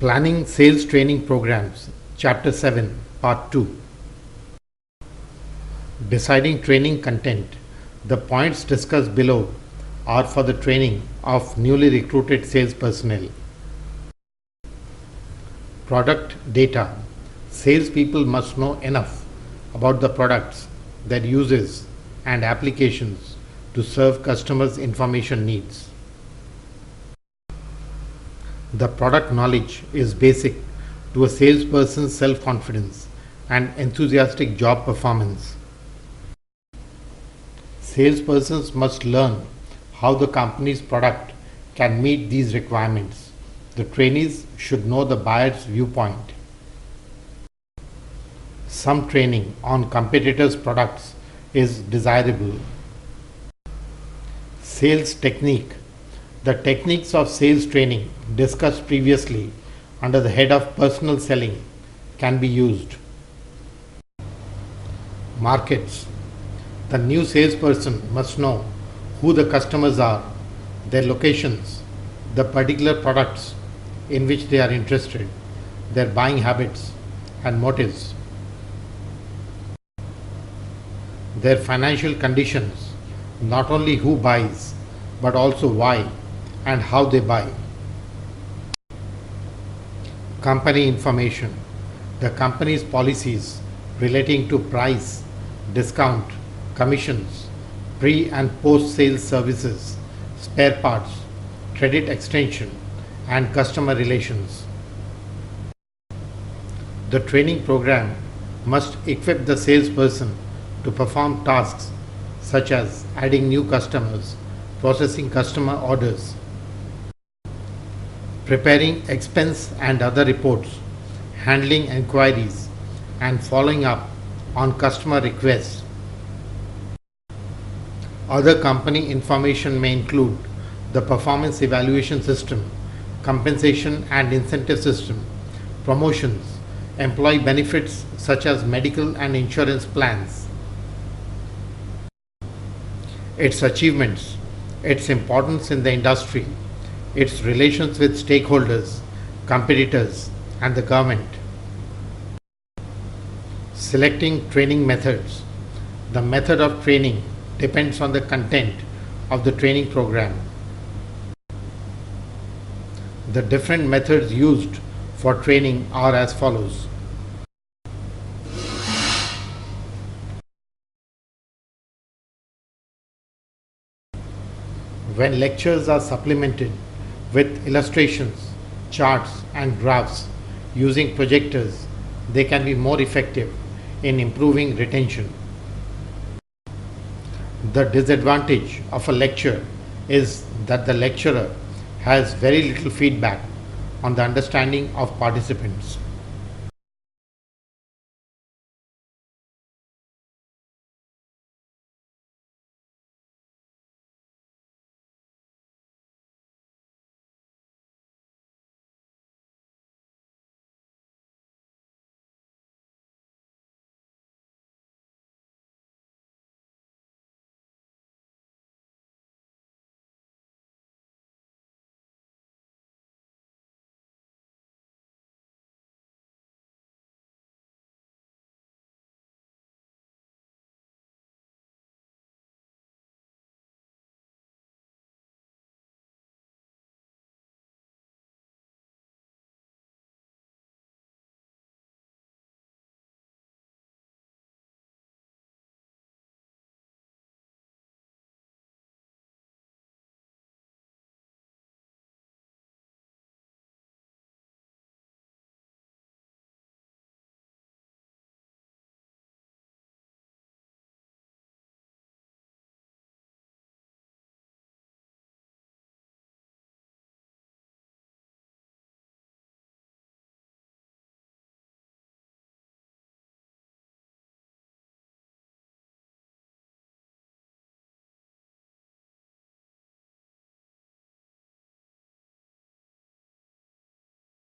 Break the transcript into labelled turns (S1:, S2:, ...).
S1: Planning Sales Training Programs, Chapter 7, Part 2. Deciding training content. The points discussed below are for the training of newly recruited sales personnel. Product data. Salespeople must know enough about the products, their uses, and applications to serve customers' information needs. The product knowledge is basic to a salesperson's self-confidence and enthusiastic job performance. Salespersons must learn how the company's product can meet these requirements. The trainees should know the buyer's viewpoint. Some training on competitors' products is desirable. Sales technique. The techniques of sales training discussed previously under the head of personal selling can be used. Markets. The new salesperson must know who the customers are, their locations, the particular products in which they are interested, their buying habits and motives, their financial conditions, not only who buys but also why and how they buy. Company information. The company's policies relating to price, discount, commissions, pre and post sales services, spare parts, credit extension, and customer relations. The training program must equip the salesperson to perform tasks such as adding new customers, processing customer orders, preparing expense and other reports, handling enquiries, and following up on customer requests. Other company information may include the performance evaluation system, compensation and incentive system, promotions, employee benefits such as medical and insurance plans, its achievements, its importance in the industry, its relations with stakeholders, competitors, and the government. Selecting training methods. The method of training depends on the content of the training program. The different methods used for training are as follows. When lectures are supplemented with illustrations, charts, and graphs using projectors, they can be more effective in improving retention. The disadvantage of a lecture is that the lecturer has very little feedback on the understanding of participants.